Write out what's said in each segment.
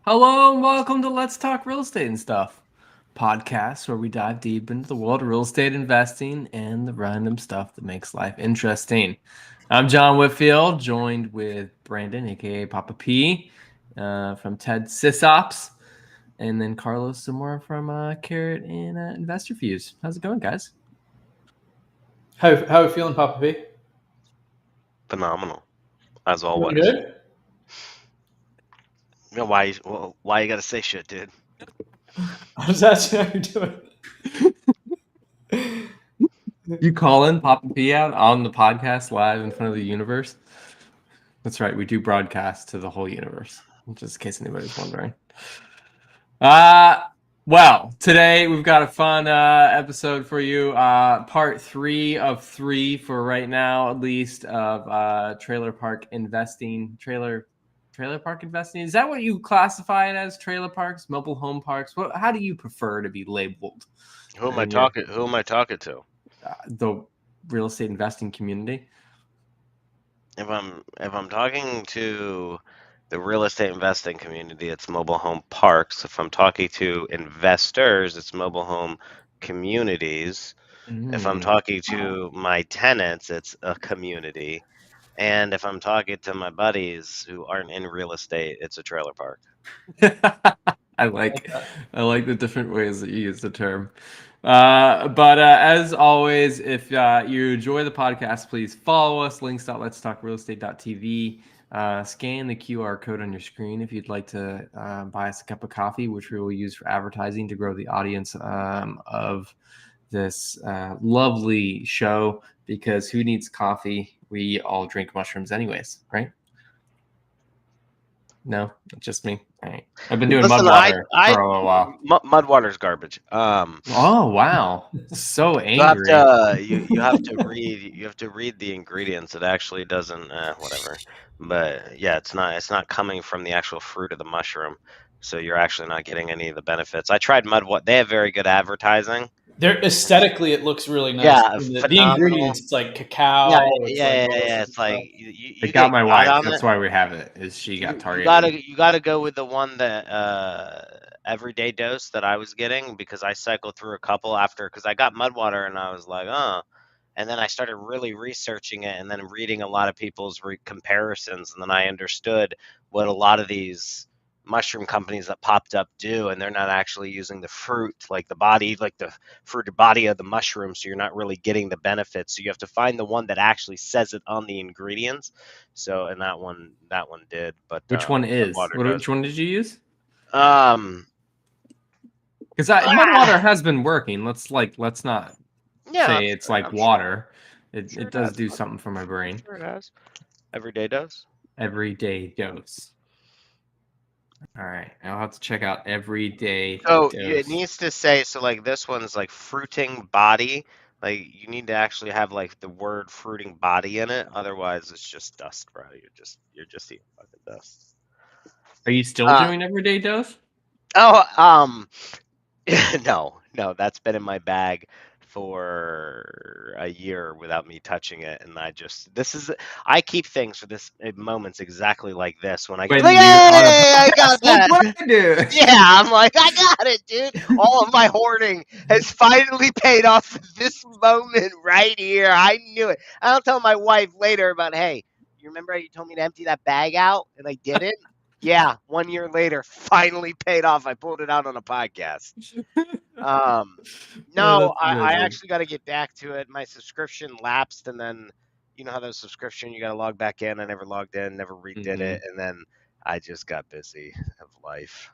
Hello and welcome to Let's Talk Real Estate and Stuff, podcast where we dive deep into the world of real estate investing and the random stuff that makes life interesting. I'm John Whitfield, joined with Brandon, aka Papa P, from TED Sysops, and then Carlos Zamora from Carrot and Investor Views. How's it going, guys? How are you feeling, Papa P? Phenomenal, as always. Good. You know, why you gotta say shit, dude? I was asking how you're doing. You calling Papa P out on the podcast live in front of the universe? That's right, we do broadcast to the whole universe, just in case anybody's wondering. Well, today we've got a fun episode for you. Part 3 of 3 for right now, at least, of trailer park investing. Trailer park investing. Is that what you classify it as? Trailer parks, mobile home parks? How do you prefer to be labeled? Who am I talking to? The real estate investing community. If I'm talking to the real estate investing community, it's mobile home parks. If I'm talking to investors, it's mobile home communities. If I'm talking to my tenants, it's a community. And if I'm talking to my buddies who aren't in real estate, it's a trailer park. I like the different ways that you use the term. But as always, if you enjoy the podcast, please follow us. Links.letstalkrealestate.tv. Scan the QR code on your screen if you'd like to buy us a cup of coffee, which we will use for advertising to grow the audience of this lovely show. Because who needs coffee? We all drink mushrooms anyways, right? No, just me. All right. I've been doing Mudwater for a while. Mudwater's garbage. Oh wow, so angry. You have to read. You have to read the ingredients. It actually doesn't. Whatever. But yeah, it's not coming from the actual fruit of the mushroom, so you're actually not getting any of the benefits. I tried Mudwater. They have very good advertising. They're aesthetically, it looks really nice. Yeah, the ingredients, it's like cacao. Yeah. It's like you got my wife. That's why we have it. Is she got targeted? You gotta go with the one that everyday dose that I was getting, because I cycled through a couple because I got Mudwater and I was like, and then I started really researching it and then reading a lot of people's comparisons, and then I understood what a lot of these mushroom companies that popped up do, and they're not actually using the fruit, like the fruited body of the mushroom, so you're not really getting the benefits. So you have to find the one that actually says it on the ingredients. So, and that one did. But which one is? Which one did you use? Because Mudwater has been working. Let's not say it's like water. It does do something for my brain. Sure it has. Everyday dose. Everyday dose. All right, I'll have to check out everyday. So it needs to say, so like this one's like fruiting body. Like you need to actually have like the word fruiting body in it. Otherwise, it's just dust, bro. You're just eating fucking dust. Are you still doing everyday dose? Oh, no, that's been in my bag for a year without me touching it, and I keep things for this moments exactly like this when I go, I got that. What I do? Yeah, I'm like, I got it, dude. All of my hoarding has finally paid off for this moment right here. I knew it. I'll tell my wife later about, hey, you remember how you told me to empty that bag out and I didn't? Yeah, 1 year later, finally paid off. I pulled it out on a podcast. No, I actually got to get back to it. My subscription lapsed, and then you know how those subscription, you got to log back in. I never logged in, never redid it, and then I just got busy of life.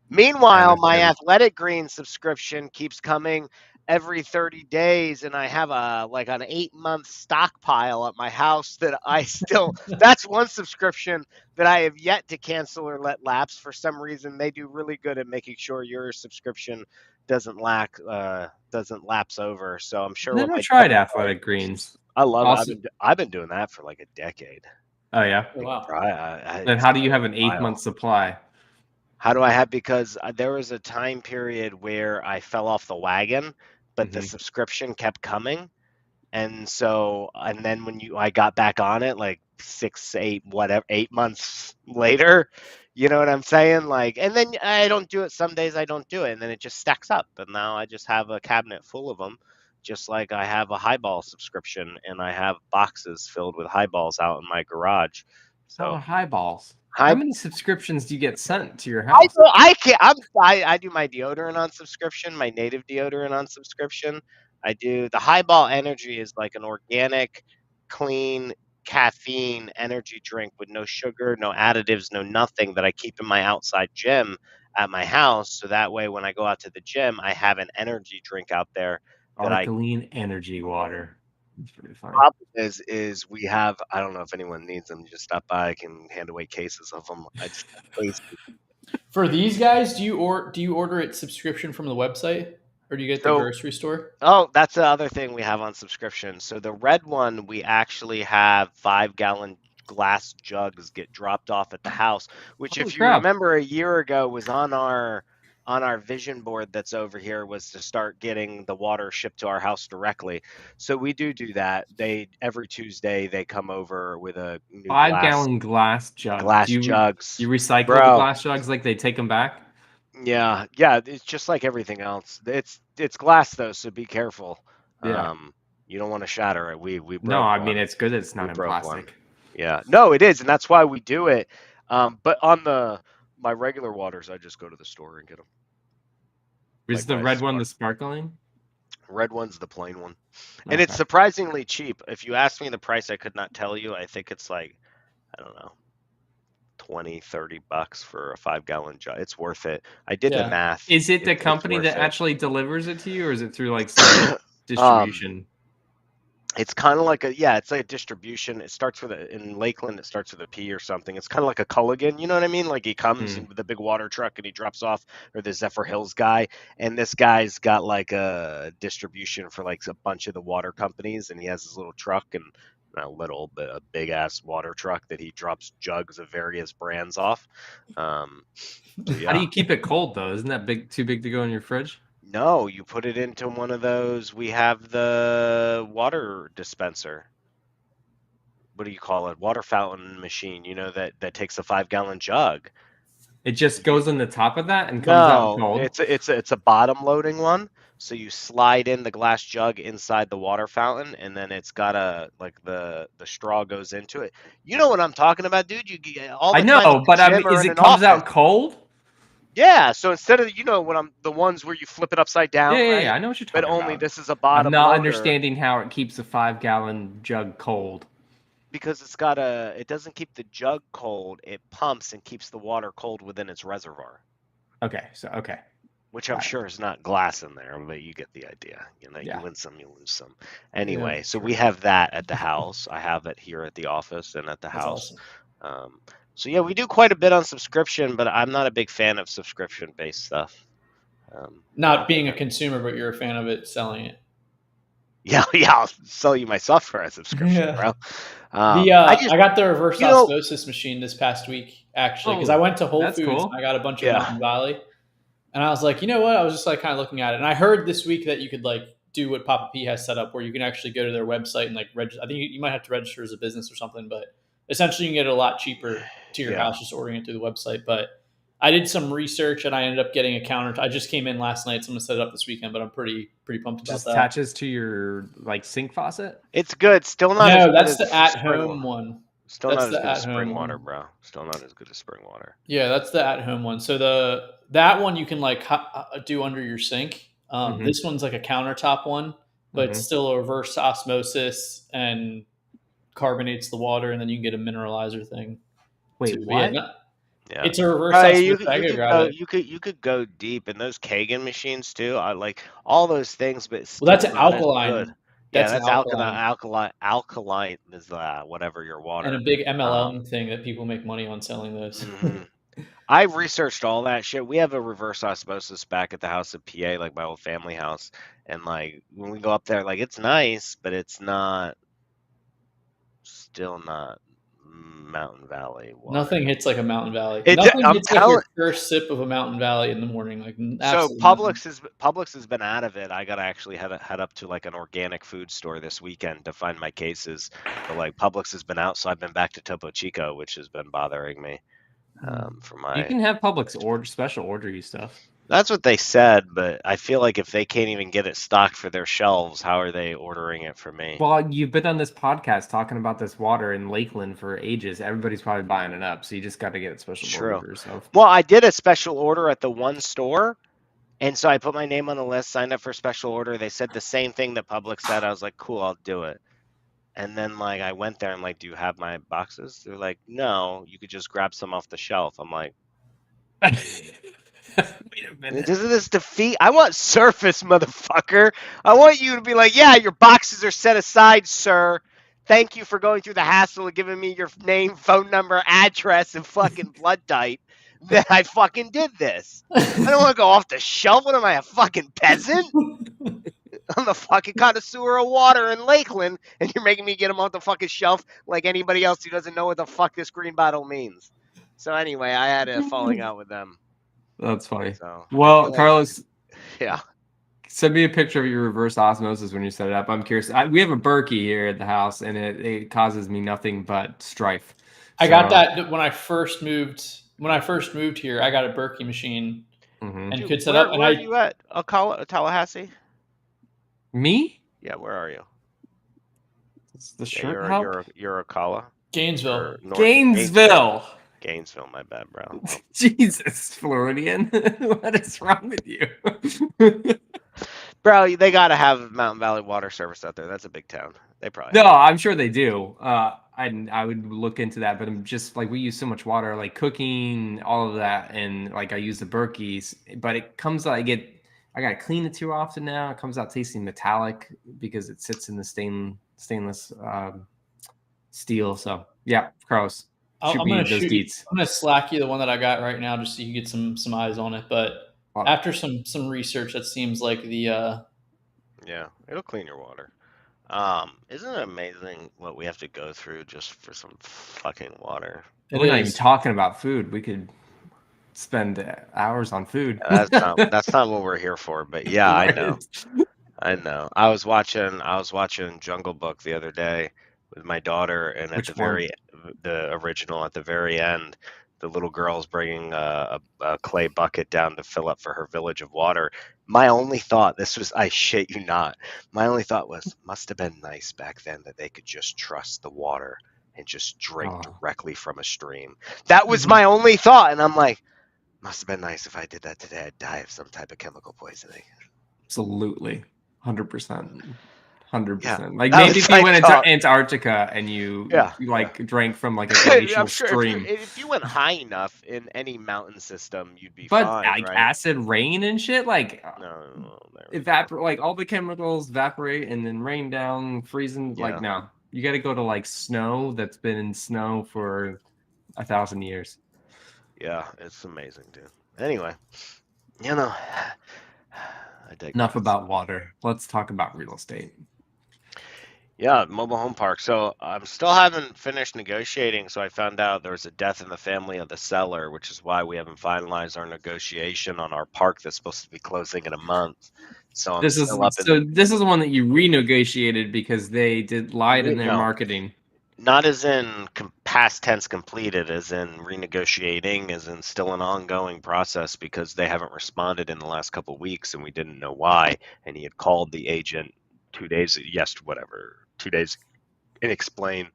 Meanwhile, my Athletic Greens subscription keeps coming every 30 days, and I have an 8-month stockpile at my house that that's one subscription that I have yet to cancel or let lapse. For some reason, they do really good at making sure your subscription doesn't lapse over. So I'm sure. Never tried Athletic Greens. I love it. I've been doing that for like a decade. Oh yeah. Wow. Then how do you have an 8-month supply? How do I have? Because there was a time period where I fell off the wagon, but the subscription kept coming, And so, and then when I got back on it, like 8 months later, you know what I'm saying? Like, and then I don't do it. Some days I don't do it, and then it just stacks up. And now I just have a cabinet full of them, just like I have a highball subscription, and I have boxes filled with highballs out in my garage. How So about highballs? high, How many subscriptions do you get sent to your house? I can't. I do my deodorant on subscription, my native deodorant on subscription. I do the Highball Energy is like an organic, clean caffeine energy drink with no sugar, no additives, no nothing that I keep in my outside gym at my house. So that way, when I go out to the gym, I have an energy drink out there that I. Alkaline energy water. It's pretty funny. Problem is we have. I don't know if anyone needs them. Just stop by. I can hand away cases of them. I just please. For these guys, do you order it subscription from the website, or do you get the So grocery store? Oh, that's the other thing we have on subscription. So the red one, we actually have 5-gallon glass jugs get dropped off at the house, which Holy if you crap. remember a year ago was on our vision board that's over here was to start getting the water shipped to our house directly. So we do that. Every Tuesday they come over with a new 5-gallon glass jug. Do you jugs. you recycle the Bro, glass jugs like they take them back? yeah, it's just like everything else. It's glass though, so be careful. Yeah. You don't want to shatter it. We broke No, I one. mean it's good it's not We in broke plastic. one. Yeah, no, it is, and that's why we do it. But on my regular waters, I just go to the store and get them. Is Like the my red one smart- the sparkling? Red one's the plain one, and Okay. it's surprisingly cheap. If you ask me the price, I could not tell you. I think it's like, I don't know, $20-$30 for a 5-gallon jug. It's worth it. I did the Yeah. math. Is it the It's company worth that it. actually delivers it to you, or is it through like some distribution? It's kind of like it's like a distribution. It starts with in Lakeland, it starts with a P or something. It's kind of like a Culligan, you know what I mean? Like he comes with a big water truck and he drops off, or the Zephyr Hills guy. And this guy's got like a distribution for like a bunch of the water companies, and he has his little truck and not a little, but a big ass water truck that he drops jugs of various brands off. So yeah. How do you keep it cold though? Isn't that too big to go in your fridge? No, you put it into one of those. We have the water dispenser. What do you call it? Water fountain machine, you know, that takes a 5-gallon jug. It just goes on the top of that and comes out cold. It's a bottom loading one. So you slide in the glass jug inside the water fountain, and then it's got the straw goes into it. You know what I'm talking about, dude? You get all the I know, time at the but I gym mean, or is in it an comes out office. cold? Yeah, so instead of when I'm the ones where you flip it upside down, Yeah, right? I know what you're talking But only about. this is a bottom I'm not loader. understanding how it keeps a 5-gallon jug cold. Because it doesn't keep the jug cold, it pumps and keeps the water cold within its reservoir. Okay. Which I'm sure is not glass in there, but you get the idea. You win some, you lose some. Anyway, so we have that at the house. I have it here at the office and at the house. Awesome. So yeah, we do quite a bit on subscription, but I'm not a big fan of subscription-based stuff. Not being a consumer, but you're a fan of it selling it. Yeah, I'll sell you my software as subscription, bro. I got the reverse osmosis machine this past week, actually, because I went to Whole Foods and I got a bunch of Mountain Valley. And I was like, you know what? I was just like kind of looking at it. And I heard this week that you could like do what Papa P has set up, where you can actually go to their website and like register. I think you might have to register as a business or something, but essentially you can get it a lot cheaper to your house just ordering it through the website. But I did some research and I ended up getting a counter. I just came in last night, so I'm gonna set it up this weekend. But I'm pretty pumped about that. Just attaches to your like sink faucet. It's good. Still not. No, that's the at-home one. Still not as good as spring water, bro. Still not as good as spring water. Yeah, that's the at-home one. So that one you can like do under your sink. This one's like a countertop one, but it's still a reverse osmosis and carbonates the water, and then you can get a mineralizer thing. Wait, what? Yeah. It's a reverse osmosis. You could go deep in those Kagan machines too. I like all those things, but that's an alkaline. That's alkaline is whatever your water. And a big MLM thing that people make money on selling those. I researched all that shit. We have a reverse osmosis back at the house at PA, like my old family house. And like when we go up there, like it's nice, but it's still not Mountain Valley water. Nothing hits like a Mountain Valley. Nothing hits like your first sip of a Mountain Valley in the morning. Like so Publix has been out of it. I gotta actually head up to like an organic food store this weekend to find my cases. But like Publix has been out, so I've been back to Topo Chico, which has been bothering me. For my, you can have Publix special order you stuff. That's what they said, but I feel like if they can't even get it stocked for their shelves, how are they ordering it for me? Well, you've been on this podcast talking about this water in Lakeland for ages. Everybody's probably buying it up, so you just got to get it special order yourself. Well, I did a special order at the one store, and so I put my name on the list, signed up for special order. They said the same thing that Publix said. I was like, cool, I'll do it. And then like I went there, I'm like, do you have my boxes? They're like, no, you could just grab some off the shelf. I'm like, wait a minute. Isn't this defeat? I want service, motherfucker. I want you to be like, yeah, your boxes are set aside, sir. Thank you for going through the hassle of giving me your name, phone number, address, and fucking blood type that I fucking did this. I don't want to go off the shelf. What am I, a fucking peasant? I'm the fucking connoisseur of water in Lakeland, and you're making me get them off the fucking shelf like anybody else who doesn't know what the fuck this green bottle means. So anyway, I had a falling out with them. That's funny. So, well, Carlos, yeah, send me a picture of your reverse osmosis when you set it up. I'm curious. We have a Berkey here at the house, and it causes me nothing but strife. I got that when I first moved. When I first moved here, I got a Berkey machine and could set up. And where are you at? Tallahassee? Me? Yeah, where are you? It's the shirt help? You're Ocala? Gainesville. Gainesville, my bad, bro. Jesus, Floridian. What is wrong with you? Bro, they got to have Mountain Valley water service out there. That's a big town. They probably No, I'm sure they do. I would look into that, but I'm just like, we use so much water, like cooking, all of that, and like I use the Berkeys, but it comes out, I gotta clean it too often now. It comes out tasting metallic because it sits in the stainless steel. So yeah, Carlos. I'm gonna slack you the one that I got right now just so you get some eyes on it. But after some research, that seems like the yeah, it'll clean your water. Isn't it amazing what we have to go through just for some fucking water? We're not even talking about food. We could spend hours on food. That's not what we're here for. But yeah, I know. I was watching Jungle Book the other day with my daughter, and at the original, at the very end, the little girl's bringing a clay bucket down to fill up for her village of water. My only thought, I shit you not, my only thought was, must have been nice back then that they could just trust the water and just drink directly from a stream. That was my only thought, and I'm like, must have been nice if I did that today. I'd die of some type of chemical poisoning. Absolutely. 100%. 100%. Yeah, like maybe if you went into Antarctica and you drank from like a glacial stream. If you went high enough in any mountain system, you'd be fine. But like right? Acid rain and shit, like no, like all the chemicals evaporate and then rain down, freezing. Like no, you got to go to like snow that's been in snow for 1,000 years. Yeah, it's amazing, dude. Anyway, enough about water. Let's talk about real estate. Yeah, mobile home park. So I'm still haven't finished negotiating. So I found out there was a death in the family of the seller, which is why we haven't finalized our negotiation on our park that's supposed to be closing in a month. So this is the one that you renegotiated because they lied in their marketing. Not as in past tense completed, as in renegotiating, as in still an ongoing process because they haven't responded in the last couple of weeks and we didn't know why. And he had called the agent 2 days, and explain,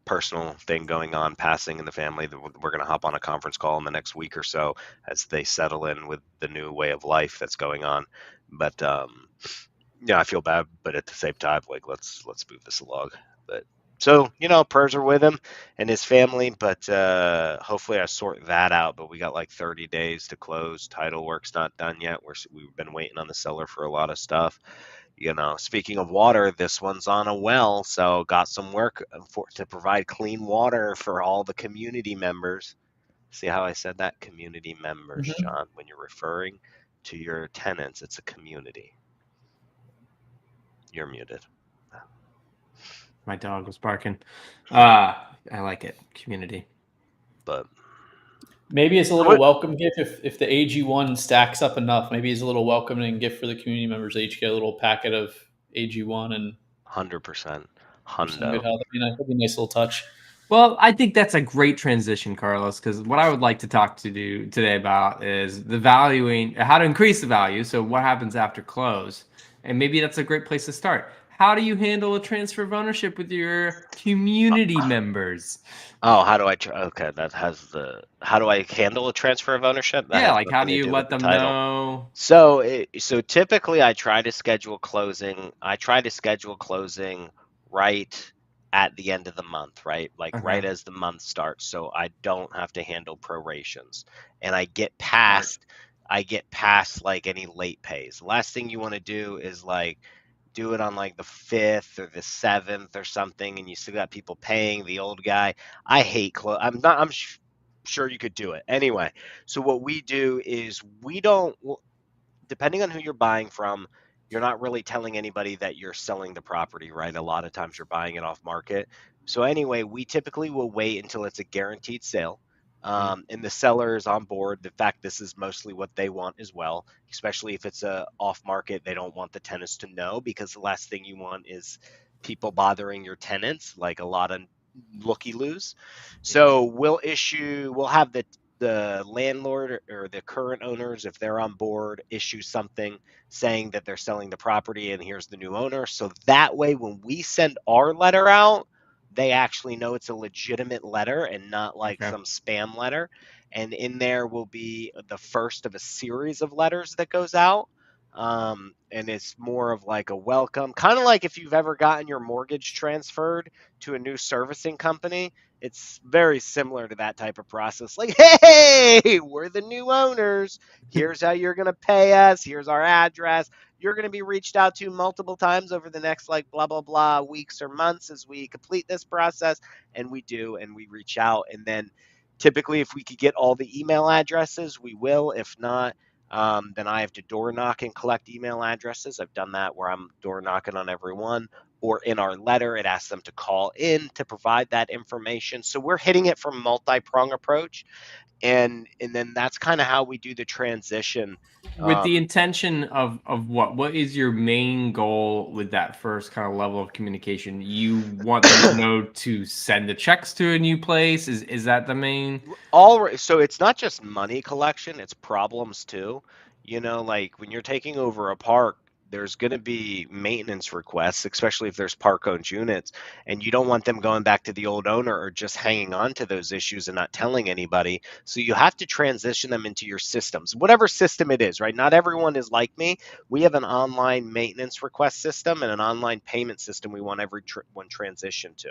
personal thing going on, passing in the family. We're going to hop on a conference call in the next week or so as they settle in with the new way of life that's going on. But I feel bad, but at the same time, like let's move this along. But so prayers are with him and his family, but hopefully I sort that out. But we got like 30 days to close. Title work's not done yet. We've been waiting on the seller for a lot of stuff. Speaking of water, this one's on a well, so got some work to provide clean water for all the community members. See how I said that? Community members, John. When you're referring to your tenants, it's a community. You're muted. My dog was barking. I like it. Community. But maybe it's a little welcome gift if the AG1 stacks up enough. Maybe it's a little welcoming gift for the community members. They each get a little packet of AG1 and 100%. some good health. That'd be a nice little touch. Well, I think that's a great transition, Carlos, because what I would like to talk to you today about is the valuing, how to increase the value. So what happens after close? And maybe that's a great place to start. How do you handle a transfer of ownership with your community members? Oh, how do I? Okay, that has the. How do I handle a transfer of ownership? That Yeah, has like how nothing do to you do with let the them title. know? So typically I try to schedule closing. I try to schedule closing right at the end of the month, right? Like right as the month starts, so I don't have to handle prorations, and I get past like any late pays. The last thing you want to do is like do it on like the 5th or the 7th or something, and you still got people paying the old guy. I hate close. I'm sure you could do it anyway. So what we do is we don't. Depending on who you're buying from, you're not really telling anybody that you're selling the property, right? A lot of times you're buying it off market. So anyway, we typically will wait until it's a guaranteed sale. And the seller is on board. The fact this is mostly what they want as well, especially if it's a off market. They don't want the tenants to know, because the last thing you want is people bothering your tenants, like a lot of looky-loos. So we'll have the landlord or the current owners, if they're on board, issue something saying that they're selling the property and here's the new owner. So that way, when we send our letter out, they actually know it's a legitimate letter and not like some spam letter. And in there will be the first of a series of letters that goes out. And it's more of like a welcome, kind of like if you've ever gotten your mortgage transferred to a new servicing company. It's very similar to that type of process. Like, hey, we're the new owners. Here's how you're going to pay us. Here's our address. You're going to be reached out to multiple times over the next like blah, blah, blah weeks or months as we complete this process. And we do, and we reach out. And then typically, if we could get all the email addresses, we will. If not, then I have to door knock and collect email addresses. I've done that where I'm door knocking on everyone, or in our letter, it asks them to call in to provide that information. So we're hitting it from multi-prong approach. And then that's kind of how we do the transition. With the intention of what is your main goal with that first kind of level of communication? You want them to know to send the checks to a new place? Is that the main? So it's not just money collection, it's problems too. Like when you're taking over a park, there's going to be maintenance requests, especially if there's park owned units, and you don't want them going back to the old owner or just hanging on to those issues and not telling anybody. So you have to transition them into your systems, whatever system it is, right? Not everyone is like me. We have an online maintenance request system and an online payment system we want everyone transition to.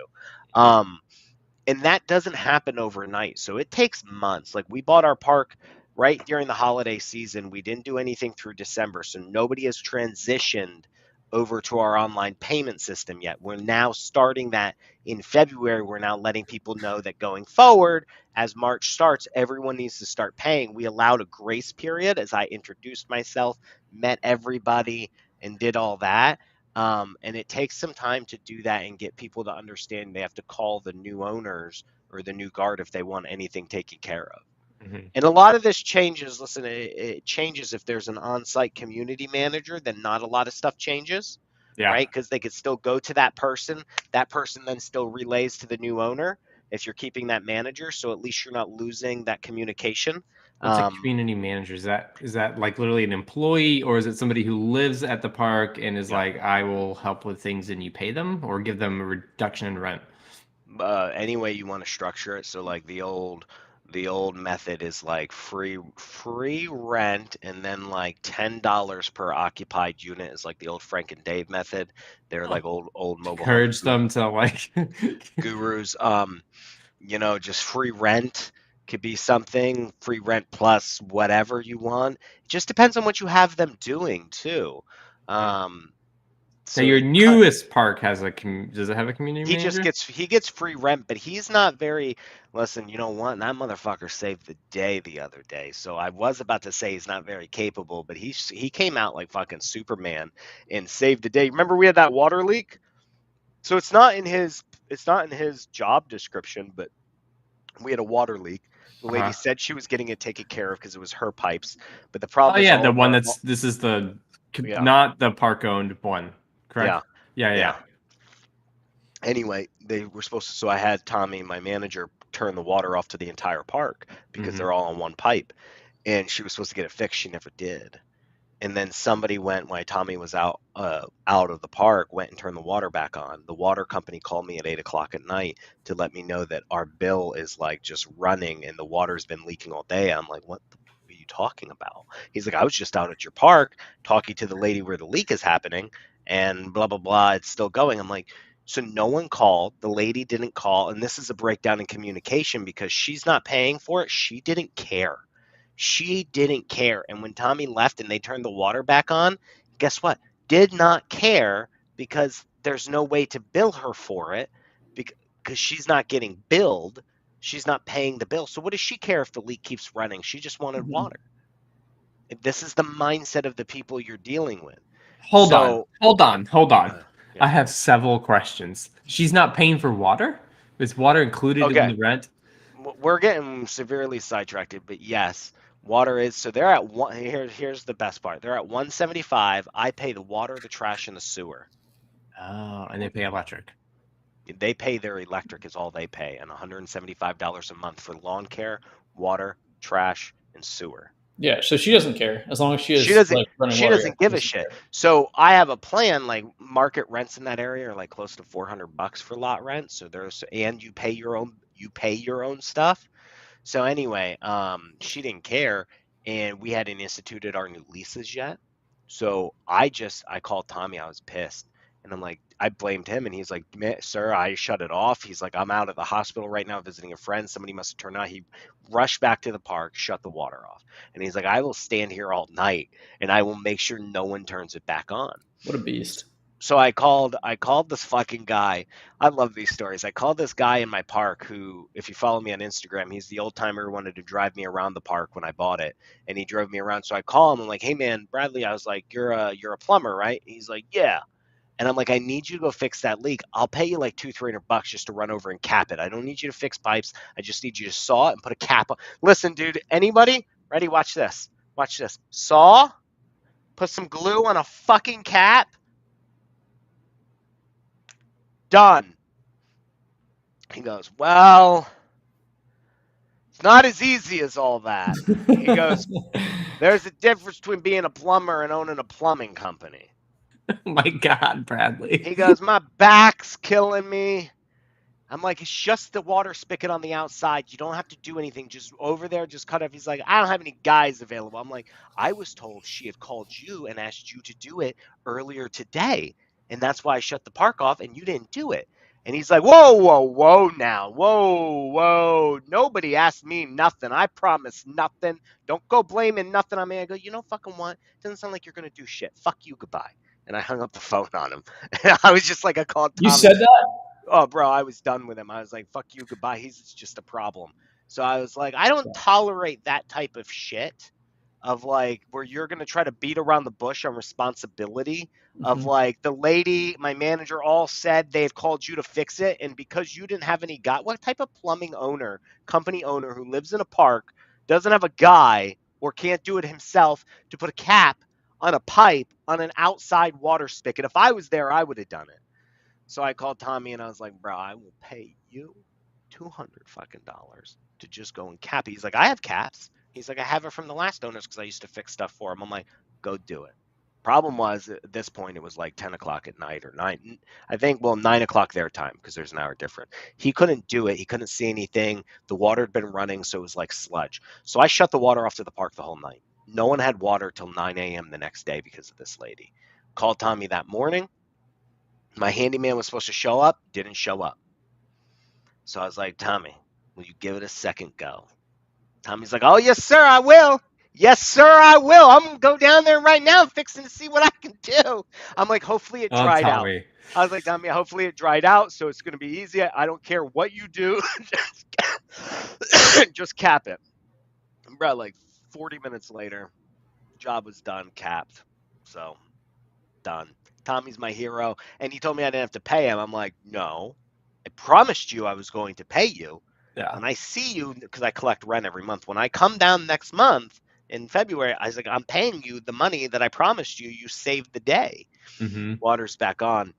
And that doesn't happen overnight. So it takes months. Like we bought our park right during the holiday season. We didn't do anything through December. So nobody has transitioned over to our online payment system yet. We're now starting that in February. We're now letting people know that going forward, as March starts, everyone needs to start paying. We allowed a grace period as I introduced myself, met everybody, and did all that. And it takes some time to do that and get people to understand they have to call the new owners or the new guard if they want anything taken care of. And a lot of this changes. Listen, it changes if there's an on-site community manager, then not a lot of stuff changes, right? Because they could still go to that person. That person then still relays to the new owner if you're keeping that manager. So at least you're not losing that communication. What's a community manager? Is that like literally an employee, or is it somebody who lives at the park and is like, I will help with things and you pay them, or give them a reduction in rent? Any way you want to structure it. So like the old method is like free rent, and then like $10 per occupied unit is like the old Frank and Dave method. They're like old mobile encourage them to like gurus. Just free rent could be something, free rent plus whatever you want. It just depends on what you have them doing too. So your newest park has does it have a community manager? He gets free rent, but he's not very. Listen, you know what? That motherfucker saved the day the other day. So I was about to say he's not very capable, but he came out like fucking Superman and saved the day. Remember we had that water leak? So it's not in his job description, but we had a water leak. The lady said she was getting it taken care of because it was her pipes. But the problem is the one this is the not the park owned one, correct? Yeah. Anyway, they were supposed to. So I had Tommy, my manager, turn the water off to the entire park because they're all on one pipe, and she was supposed to get it fixed. She never did. And then somebody went while Tommy was out of the park, went and turned the water back on. The water company called me at 8 o'clock at night to let me know that our bill is like just running and the water's been leaking all day. I'm like, what are you talking about? He's like, I was just out at your park talking to the lady where the leak is happening and blah, blah, blah. It's still going. I'm like, so no one called. The lady didn't call. And this is a breakdown in communication because she's not paying for it. She didn't care. She didn't care. And when Tommy left and they turned the water back on, guess what? Did not care because there's no way to bill her for it because she's not getting billed. She's not paying the bill. So what does she care if the leak keeps running? She just wanted water. This is the mindset of the people you're dealing with. Hold on. I have several questions. She's not paying for water? Is water included in the rent? We're getting severely sidetracked, but yes, water is. So they're at one. Here's the best part. They're at $175. I pay the water, the trash, and the sewer. Oh, and they pay electric. They pay their electric is all they pay, and $175 a month for lawn care, water, trash, and sewer. Yeah, so she doesn't care as long as she is. She doesn't give a shit. So I have a plan. Like market rents in that area are like close to $400 for lot rent. So and you pay your own stuff. So anyway, she didn't care, and we hadn't instituted our new leases yet. So I called Tommy. I was pissed, and I'm like, I blamed him, and he's like, sir, I shut it off. He's like, I'm out at the hospital right now visiting a friend. Somebody must have turned out. He rushed back to the park, shut the water off, and he's like, I will stand here all night, and I will make sure no one turns it back on. What a beast. So I called this fucking guy. I love these stories. I called this guy in my park who, if you follow me on Instagram, he's the old timer who wanted to drive me around the park when I bought it, and he drove me around. So I call him. I'm like, hey man, Bradley. I was like, you're a plumber, right? He's like, yeah. And I'm like, I need you to go fix that leak. I'll pay you like $200-$300 just to run over and cap it. I don't need you to fix pipes. I just need you to saw it and put a cap on. Listen, dude. Anybody ready? Watch this. Watch this. Saw. Put some glue on a fucking cap. Done. He goes, well, it's not as easy as all that. He goes, there's a difference between being a plumber and owning a plumbing company. Oh my God, Bradley. He goes, my back's killing me. I'm like, it's just the water spigot on the outside. You don't have to do anything. Just over there, just cut off. He's like, I don't have any guys available. I'm like, I was told she had called you and asked you to do it earlier today. And that's why I shut the park off and you didn't do it. And he's like, whoa now. Whoa. Nobody asked me nothing. I promise nothing. Don't go blaming nothing on me. I go, you know fucking what? Doesn't sound like you're going to do shit. Fuck you, goodbye. And I hung up the phone on him. I was just like, I called Tommy. You said that? Oh, bro, I was done with him. I was like, fuck you, goodbye. He's just a problem. So I was like, I don't tolerate that type of shit of like where you're going to try to beat around the bush on responsibility of like the lady, my manager all said they had called you to fix it. And because you didn't have any guy, what type of plumbing owner, company owner who lives in a park, doesn't have a guy or can't do it himself to put a cap on a pipe on an outside water spigot? If I was there, I would have done it. So I called Tommy and I was like, bro, I will pay you $200 to just go and cap it. He's like, I have caps. He's like, I have it from the last owners because I used to fix stuff for him. I'm like, go do it. Problem was, at this point, it was like 10 o'clock at night or 9. I think, 9 o'clock their time because there's an hour different. He couldn't do it. He couldn't see anything. The water had been running, so it was like sludge. So I shut the water off to the park the whole night. No one had water till 9 a.m. the next day because of this lady. Called Tommy that morning. My handyman was supposed to show up, didn't show up. So I was like, Tommy, will you give it a second go? Tommy's like, oh, yes, sir, I will. Yes, sir, I will. I'm going to go down there right now fixing to see what I can do. I'm like, hopefully it dried out. I was like, Tommy, hopefully it dried out, so it's going to be easy. I don't care what you do. Just cap it. And bro, like 40 minutes later, job was done, capped. So, done. Tommy's my hero. And he told me I didn't have to pay him. I'm like, no, I promised you I was going to pay you. Yeah. When I see you, because I collect rent every month, when I come down next month in February, I was like, I'm paying you the money that I promised you. You saved the day. Mm-hmm. Water's back on.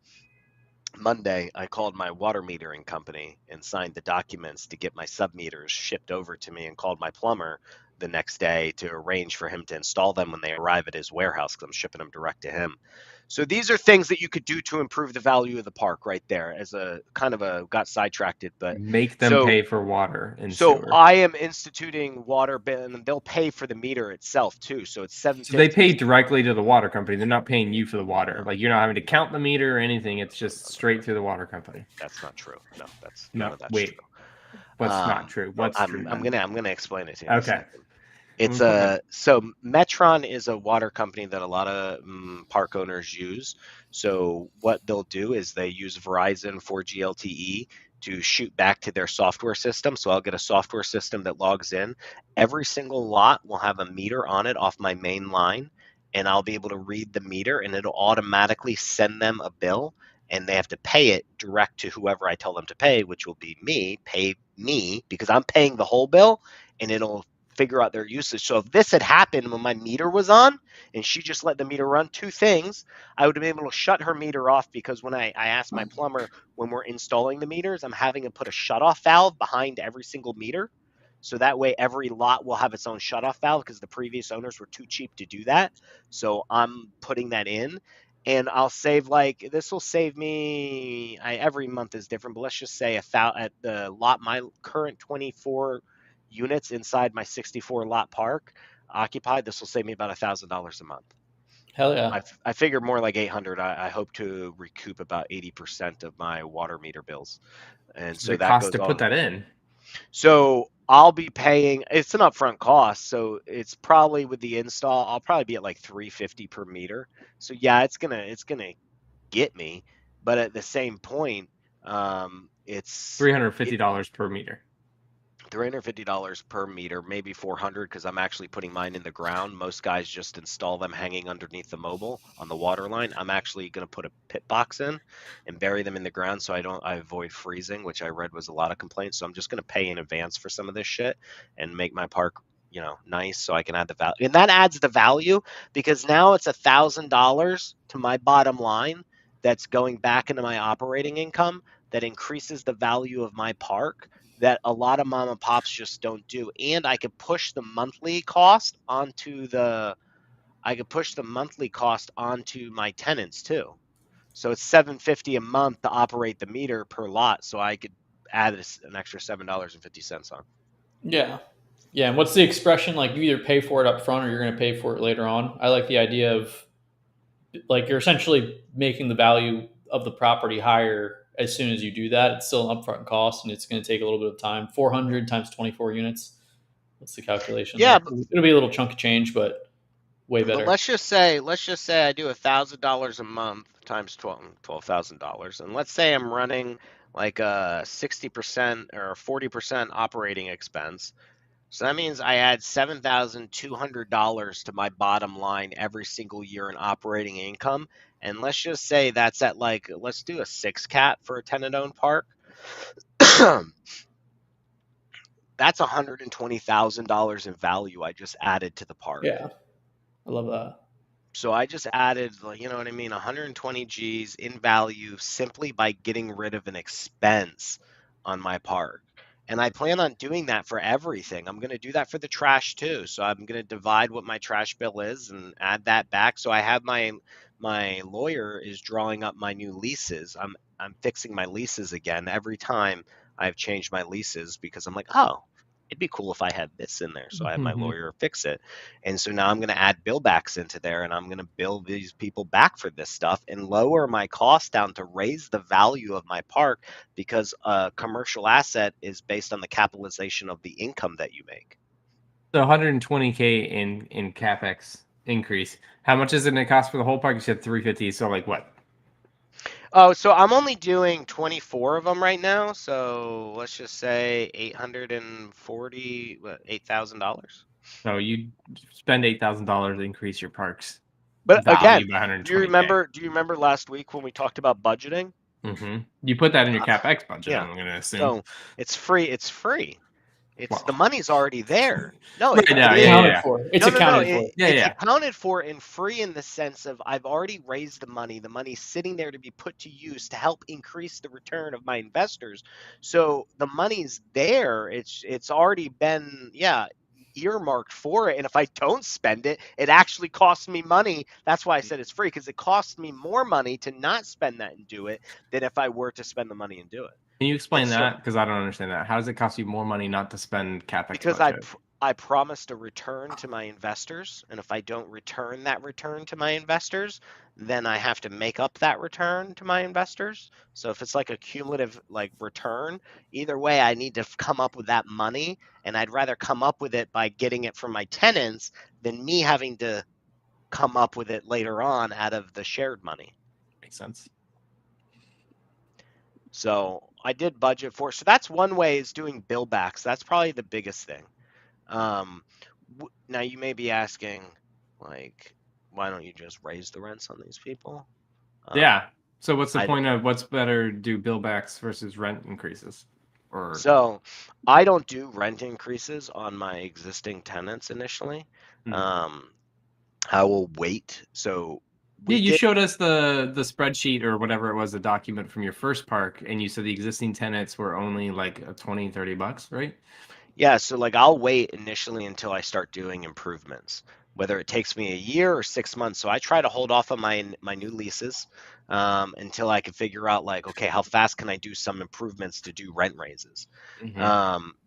Monday, I called my water metering company and signed the documents to get my sub-meters shipped over to me, and called my plumber the next day to arrange for him to install them when they arrive at his warehouse, because I'm shipping them direct to him. So these are things that you could do to improve the value of the park right there. As a kind of a got sidetracked, but make them pay for water and so sewer. I am instituting water bill, and they'll pay for the meter itself too. So it's $7.50. So they pay directly to the water company. They're not paying you for the water. Like, you're not having to count the meter or anything. It's just straight through the water company. That's not true. No, that's no. none of that's Wait, true. what's not true? What's true? I'm gonna explain it to you. Okay. It's so Metron is a water company that a lot of park owners use. So what they'll do is they use Verizon 4G LTE to shoot back to their software system. So I'll get a software system that logs in. Every single lot will have a meter on it off my main line, and I'll be able to read the meter, and it'll automatically send them a bill, and they have to pay it direct to whoever I tell them to pay, which will be me. Pay me because I'm paying the whole bill, and it'll figure out their usage. So if this had happened when my meter was on and she just let the meter run, two things: I would have been able to shut her meter off, because when I asked my plumber, when we're installing the meters, I'm having him put a shutoff valve behind every single meter. So that way every lot will have its own shutoff valve, because the previous owners were too cheap to do that. So I'm putting that in, and I'll save, like, this will save me, every month is different, but let's just say at the lot, my current 24 units inside my 64 lot park occupied, this will save me about $1,000 a month. Hell yeah. I figure more like 800. I hope to recoup about 80% of my water meter bills, and so that cost goes to on. Put that in. So I'll be paying. It's an upfront cost, so it's probably, with the install, I'll probably be at like $350 per meter. So yeah, it's gonna get me, but at the same point, it's $350 per meter. $350 per meter, maybe 400, because I'm actually putting mine in the ground. Most guys just install them hanging underneath the mobile on the water line. I'm actually going to put a pit box in and bury them in the ground, so I avoid freezing, which I read was a lot of complaints. So I'm just going to pay in advance for some of this shit and make my park, nice, so I can add the value. And that adds the value, because now it's $1,000 to my bottom line that's going back into my operating income, that increases the value of my park, that a lot of mom and pops just don't do. And I could push the monthly cost onto my tenants too. So it's $750 a month to operate the meter per lot, so I could add an extra $7.50 on. Yeah. Yeah, and what's the expression? Like, you either pay for it up front or you're going to pay for it later on. I like the idea of, like, you're essentially making the value of the property higher as soon as you do that. It's still an upfront cost, and it's going to take a little bit of time. 400 times 24 units. What's the calculation? Yeah, it'll be a little chunk of change, but way better. But let's just say I do $1,000 a month times $12,000, and let's say I'm running like a 60% or 40% operating expense. So that means I add $7,200 to my bottom line every single year in operating income. And let's just say that's at, like, let's do a 6 cap for a tenant-owned park. That's $120,000 in value I just added to the park. Yeah, I love that. So I just added, you know what I mean, 120 G's in value simply by getting rid of an expense on my park. And I plan on doing that for everything. I'm going to do that for the trash too. So I'm going to divide what my trash bill is and add that back. So I have my lawyer is drawing up my new leases. I'm fixing my leases again every time I've changed my leases, because I'm like, oh, it'd be cool if I had this in there. So I have my lawyer fix it. And so now I'm going to add bill backs into there, and I'm going to bill these people back for this stuff and lower my cost down to raise the value of my park, because a commercial asset is based on the capitalization of the income that you make. So 120K in CapEx increase. How much is it going to cost for the whole park? You said 350. So like what? Oh, so I'm only doing 24 of them right now. So let's just say $8,000. So you spend $8,000 to increase your parks. But value again, by 120K. do you remember last week when we talked about budgeting? Mm-hmm. You put that in your CapEx budget, yeah. I'm going to assume. So it's free. It's free. The money's already there. No, It's accounted for. It's accounted for and free in the sense of I've already raised the money. The money's sitting there to be put to use to help increase the return of my investors. So the money's there. It's already been earmarked for it. And if I don't spend it, it actually costs me money. That's why I said it's free, because it costs me more money to not spend that and do it than if I were to spend the money and do it. Can you explain that? Because I don't understand that. How does it cost you more money not to spend CapEx because budget? I promised a return to my investors, and if I don't return that return to my investors, then I have to make up that return to my investors. So if it's like a cumulative return, either way, I need to come up with that money, and I'd rather come up with it by getting it from my tenants than me having to come up with it later on out of the shared money. Makes sense. So I did budget for, so that's one way, is doing bill backs. That's probably the biggest thing. Now you may be asking, why don't you just raise the rents on these people? Yeah. So what's the point of what's better, do bill backs versus rent increases? So I don't do rent increases on my existing tenants initially. I will wait. So you showed us the spreadsheet or whatever it was, the document from your first park, and you said the existing tenants were only like $20-$30, right? Yeah, so I'll wait initially until I start doing improvements, whether it takes me a year or 6 months. So I try to hold off on my new leases until I can figure out okay, how fast can I do some improvements to do rent raises?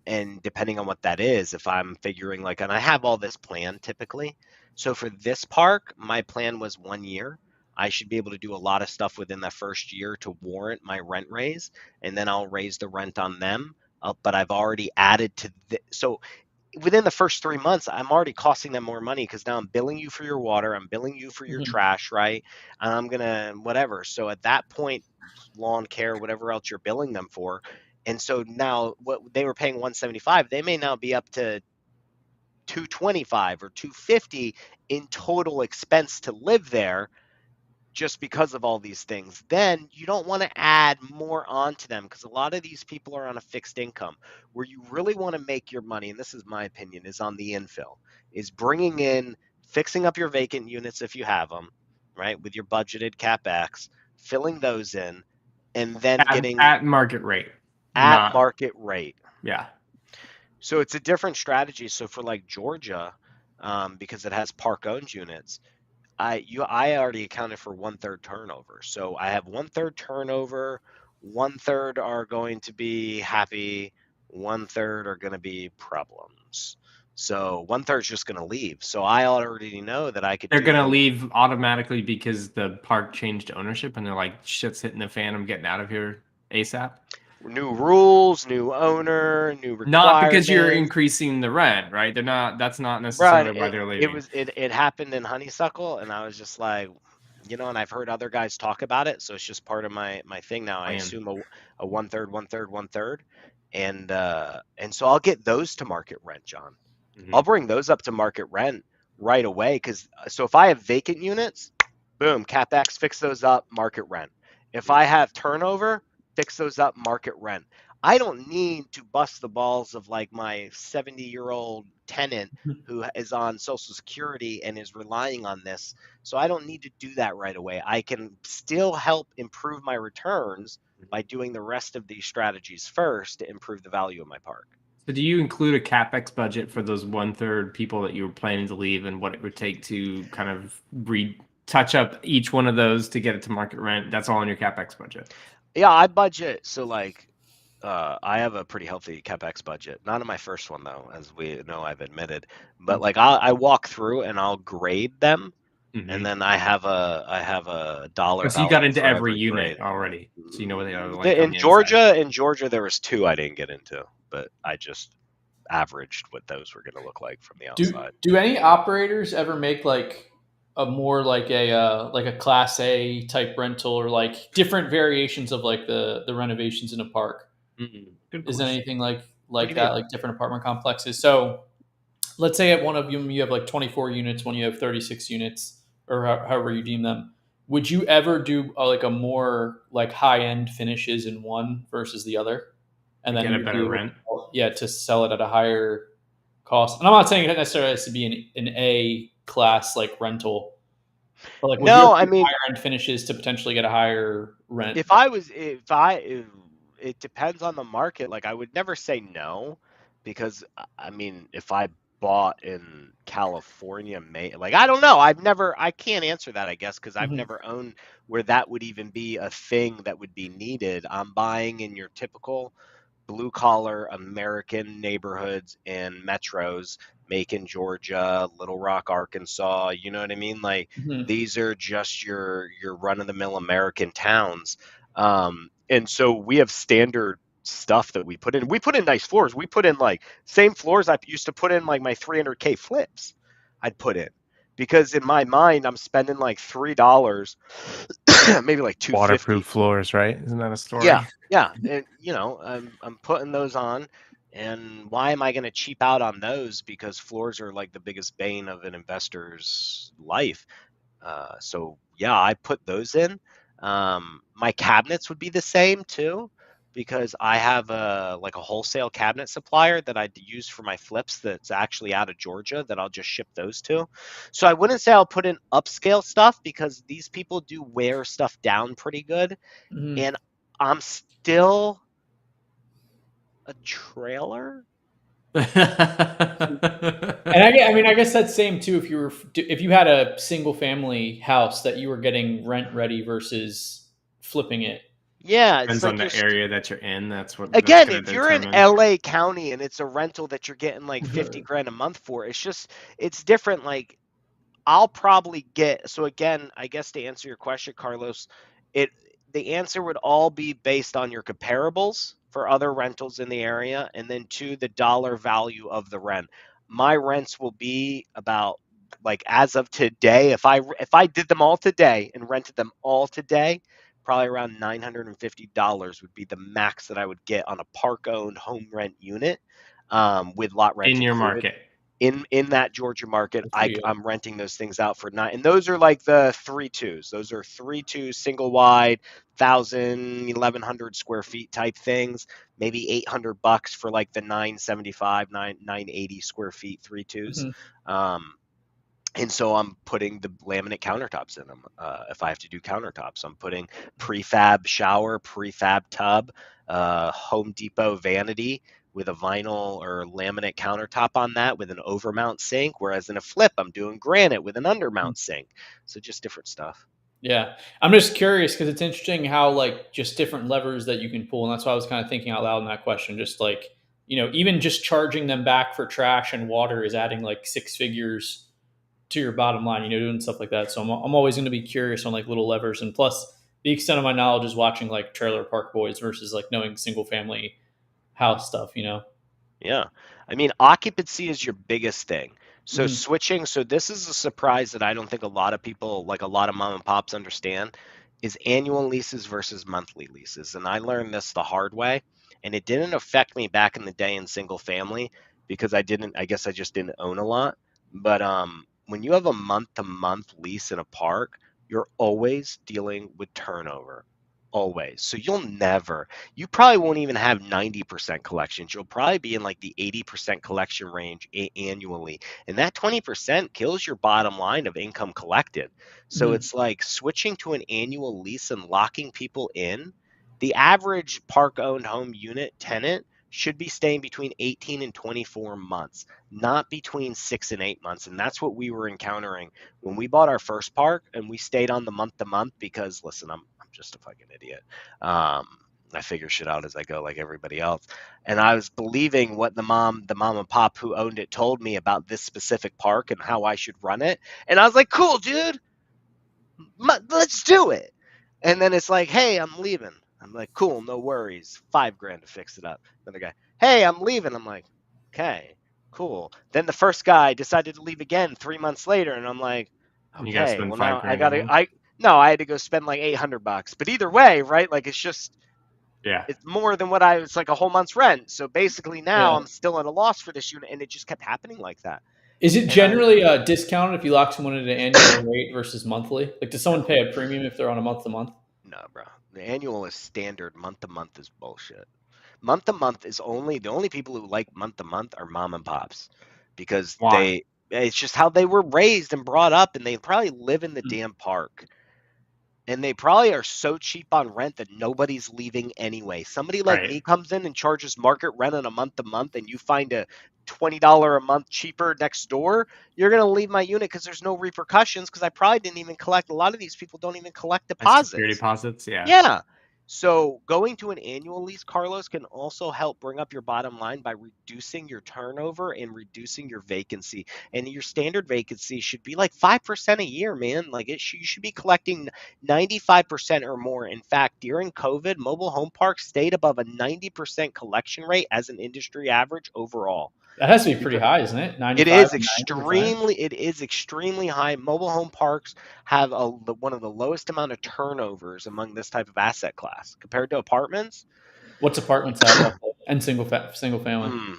And depending on what that is, if I'm figuring and I have all this planned typically. So for this park, my plan was 1 year. I should be able to do a lot of stuff within that first year to warrant my rent raise, and then I'll raise the rent on them. But I've already added to so within the first 3 months, I'm already costing them more money, because now I'm billing you for your water, I'm billing you for your trash, right? And I'm gonna whatever. So at that point, lawn care, whatever else you're billing them for, and so now what they were paying $175, they may now be up to $225 or $250 in total expense to live there, just because of all these things. Then you don't want to add more onto them, because a lot of these people are on a fixed income. Where you really want to make your money, and this is my opinion, is on the infill, is bringing in, fixing up your vacant units if you have them, right, with your budgeted CapEx, filling those in, and then getting at market rate. Market rate. Yeah. So it's a different strategy. So for Georgia, because it has park-owned units, I already accounted for 1/3 turnover. So I have 1/3 turnover, 1/3 are going to be happy, 1/3 are going to be problems. So 1/3 is just going to leave. So I already know that I could. They're going to leave automatically because the park changed ownership, and they're like, shit's hitting the fan, I'm getting out of here ASAP. New rules, new owner, new requirements. Not because you're increasing the rent, right? They're not. That's not necessarily why they're leaving. It happened in Honeysuckle, and I was just like, and I've heard other guys talk about it, so it's just part of my thing now. I assume a 1/3, 1/3, 1/3, and so I'll get those to market rent, John. I'll bring those up to market rent right away, because so if I have vacant units, boom, CapEx, fix those up, market rent. If I have turnover, fix those up, market rent. I don't need to bust the balls of my 70-year-old tenant who is on Social Security and is relying on this. So I don't need to do that right away. I can still help improve my returns by doing the rest of these strategies first to improve the value of my park. So do you include a CapEx budget for those 1/3 people that you were planning to leave, and what it would take to kind of touch up each one of those to get it to market rent? That's all in your CapEx budget? Yeah, I budget. So I have a pretty healthy CapEx budget. Not in my first one though, as we know, I've admitted. But I walk through and I'll grade them, and then I have a dollar. So you got into every unit already, so you know what they are like. In Georgia, there was 2 I didn't get into, but I just averaged what those were going to look like from the outside. Do any operators ever make a more a Class A type rental, or different variations of the renovations in a park? Is there anything like that, different apartment complexes? So let's say at one of them you have 24 units, one you have 36 units. or however you deem them, would you ever do like a more like high end finishes in one versus the other, and then get a you'd better be rent? to sell it at a higher cost? And I'm not saying it necessarily has to be an A class like rental, but like would you No, ever I do mean, higher end finishes to potentially get a higher rent? it depends on the market. Like I would never say no, because I mean, if I bought in California, like I don't know, I can't answer that, I guess, because I've Mm-hmm. never owned where that would even be a thing that would be needed. I'm buying in your typical blue collar American neighborhoods and metros, Macon, Georgia, Little Rock, Arkansas. You know what I mean? Like Mm-hmm. these are just your run of the mill American towns. And so we have standard stuff that we put in. We put in nice floors. We put in like same floors I used to put in like my 300K flips. I'd put in because in my mind I'm spending like $3, maybe like 250. Waterproof floors, right? Isn't that a story? Yeah, and I'm putting those on, and why am I going to cheap out on those? Because floors are like the biggest bane of an investor's life. So yeah, I put those in. My cabinets would be the same too, because I have a wholesale cabinet supplier that I use for my flips that's actually out of Georgia that I'll just ship those to. So I wouldn't say I'll put in upscale stuff because these people do wear stuff down pretty good, Mm-hmm. and I'm still a trailer. And I guess that's same too. If you had a single family house that you were getting rent ready versus flipping it. Yeah, it's Depends like on the area that you're in. That's that's again, going if to you're in determine. LA County and it's a rental that you're getting like 50 grand a month for, it's different. Like I'll probably get, so again, I guess to answer your question, Carlos, the answer would all be based on your comparables for other rentals in the area, and then two, the dollar value of the rent. My rents will be about, like, as of today, if I did them all today and rented them all today, probably around $950 would be the max that I would get on a park owned home rent unit, with lot rent In your included market. in that Georgia market. Pretty good. I'm renting those things out for nine, and those are like the 3.2s. Those are 3.2 single wide, 1,100 square feet type things. Maybe $800 for like the 975, 980 square feet 3.2s. Mm-hmm. And so I'm putting the laminate countertops in them. If I have to do countertops, I'm putting prefab shower, prefab tub, Home Depot vanity with a vinyl or laminate countertop on that with an overmount sink. Whereas in a flip, I'm doing granite with an undermount sink. So just different stuff. Yeah, I'm just curious because it's interesting how like just different levers that you can pull, and that's why I was kind of thinking out loud in that question. Just like even just charging them back for trash and water is adding like six figures to your bottom line. Doing stuff like that. So I'm always going to be curious on like little levers, and plus the extent of my knowledge is watching like Trailer Park Boys versus like knowing single family house stuff. Yeah. I mean, occupancy is your biggest thing. So Mm-hmm. switching, so this is a surprise that I don't think a lot of people, like a lot of mom and pops understand, is annual leases versus monthly leases. And I learned this the hard way, and it didn't affect me back in the day in single family because I guess I just didn't own a lot. But when you have a month to month lease in a park, you're always dealing with turnover. Always. So you probably won't even have 90% collections. You'll probably be in like the 80% collection range annually. And that 20% kills your bottom line of income collected. So Mm-hmm. it's like switching to an annual lease and locking people in. The average park owned home unit tenant should be staying between 18 and 24 months, not between 6 and 8 months. And that's what we were encountering when we bought our first park, and we stayed on the month to month because, listen, I'm just a fucking idiot. I figure shit out as I go, like everybody else. And I was believing what the mom and pop who owned it told me about this specific park and how I should run it. And I was like, cool, dude, let's do it. And then it's like, hey, I'm leaving. I'm like, cool, no worries. $5,000 to fix it up. Another guy, hey, I'm leaving. I'm like, okay, cool. Then the first guy decided to leave again 3 months later, and I'm like, You got to okay, spend well five now grand again. I had to go spend like $800. But either way, right? Like Yeah. it's more than it's like a whole month's rent. So basically now I'm still at a loss for this unit, and it just kept happening like that. Is it generally discounted if you lock someone at an annual rate versus monthly? Like, does someone pay a premium if they're on a month to month? No, bro. The annual is standard. Month to month is bullshit. Month to month is the only people who like month to month are mom and pops, because it's just how they were raised and brought up, and they probably live in the damn park. And they probably are so cheap on rent that nobody's leaving anyway. Somebody like me comes in and charges market rent on a month to month, and you find a $20 a month cheaper next door, you're going to leave my unit because there's no repercussions, because I probably didn't even collect. A lot of these people don't even collect deposits. Security deposits, yeah. Yeah. So going to an annual lease, Carlos, can also help bring up your bottom line by reducing your turnover and reducing your vacancy. And your standard vacancy should be like 5% a year, man. Like you should be collecting 95% or more. In fact, during COVID, mobile home parks stayed above a 90% collection rate as an industry average overall. That has to be pretty high, isn't it? 95, it is extremely high. Mobile home parks have one of the lowest amount of turnovers among this type of asset class compared to apartments. What's apartments have and single family?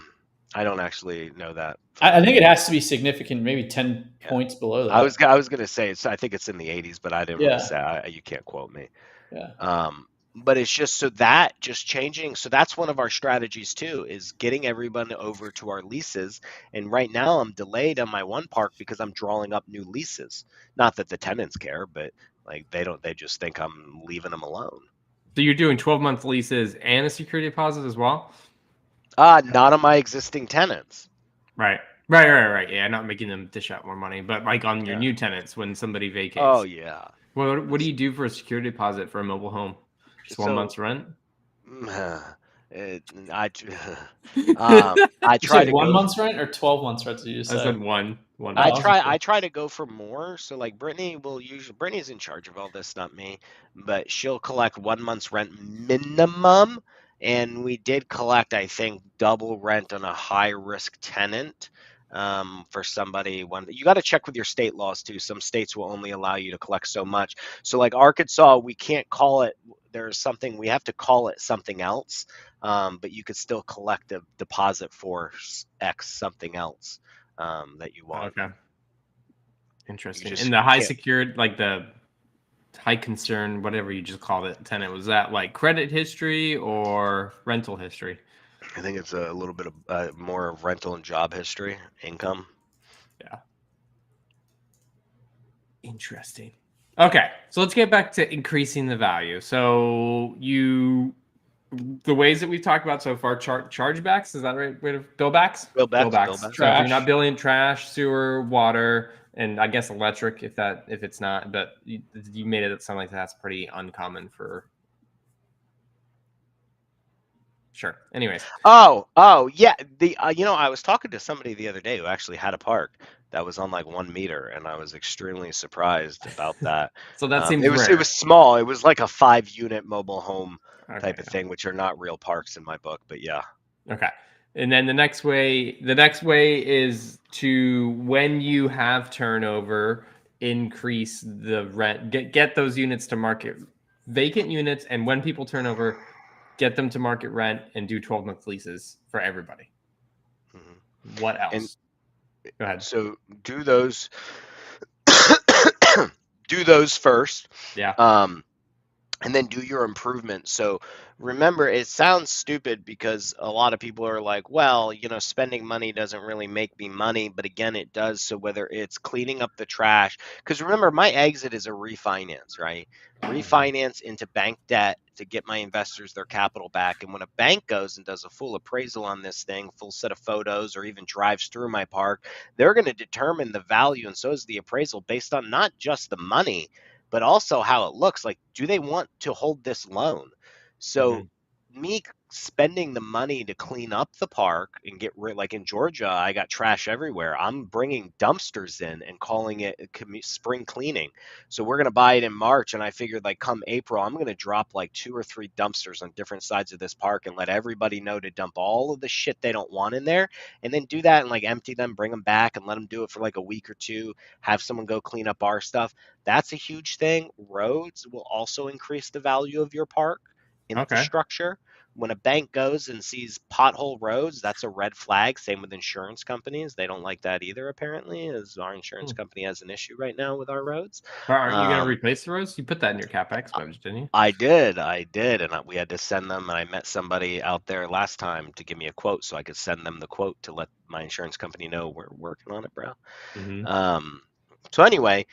I don't actually know that. I think it has to be significant, maybe 10 points below that. I was going to say I think it's in the 80s, but I didn't really say. You can't quote me. Yeah. But it's just changing. So that's one of our strategies too, is getting everyone over to our leases. And right now I'm delayed on my one park because I'm drawing up new leases. Not that the tenants care, but like they just think I'm leaving them alone. So you're doing 12-month leases and a security deposit as well? Not on my existing tenants. Right. Yeah, not making them dish out more money, but like on your new tenants when somebody vacates. Oh yeah. Well, what do you do for a security deposit for a mobile home? Just 1 month's rent? I try to 1 month's rent or 12 months rent. Did you say? I said one. I try to go for more. So like Brittany's in charge of all this, not me, but she'll collect 1 month's rent minimum. And we did collect, I think, double rent on a high risk tenant. For somebody, you got to check with your state laws too. Some states will only allow you to collect so much. So like Arkansas, we can't call it. We have to call it something else. But you could still collect a deposit for X something else that you want. Okay. Interesting. And the high secured, like the high concern, whatever you just called it, tenant, was that like credit history or rental history? I think it's a little bit of more of rental and job history, income. Yeah. Interesting. Okay, so let's get back to increasing the value. So the ways that we've talked about so far, chargebacks, is that right? Billbacks? Billbacks. Trash. You're not billing trash, sewer, water, and I guess electric if it's not. But you made it sound like that's pretty uncommon for. Sure. Anyways. Oh yeah. I was talking to somebody the other day who actually had a park that was on like 1 meter, and I was extremely surprised about that. So that seems it was small. It was like a 5-unit mobile home type of thing, which are not real parks in my book, but yeah. Okay. And then the next way is to, when you have turnover, increase the rent, get those units to market, vacant units, and when people turn over, get them to market rent and do 12-month leases for everybody. Mm-hmm. What else? Go ahead. So do those first. Yeah. And then do your improvements. So remember, it sounds stupid because a lot of people are like, well, spending money doesn't really make me money. But again, it does. So whether it's cleaning up the trash, because remember, my exit is a refinance, right? Refinance into bank debt to get my investors their capital back. And when a bank goes and does a full appraisal on this thing, full set of photos, or even drives through my park, they're going to determine the value. And so is the appraisal, based on not just the money, but also how it looks. Like, do they want to hold this loan? So me spending the money to clean up the park and get rid, like in Georgia, I got trash everywhere. I'm bringing dumpsters in and calling it spring cleaning. So we're going to buy it in March. And I figured like come April, I'm going to drop like 2 or 3 dumpsters on different sides of this park and let everybody know to dump all of the shit they don't want in there, and then do that and like empty them, bring them back and let them do it for like a week or 2, have someone go clean up our stuff. That's a huge thing. Roads will also increase the value of your park infrastructure. when a bank goes and sees pothole roads, that's a red flag. Same with insurance companies. They don't like that either, apparently, as our insurance company has an issue right now with our roads. Aren't you going to replace the roads? You put that in your CapEx budget, didn't you? I did. And we had to send them. And I met somebody out there last time to give me a quote so I could send them the quote to let my insurance company know we're working on it, bro. So anyway,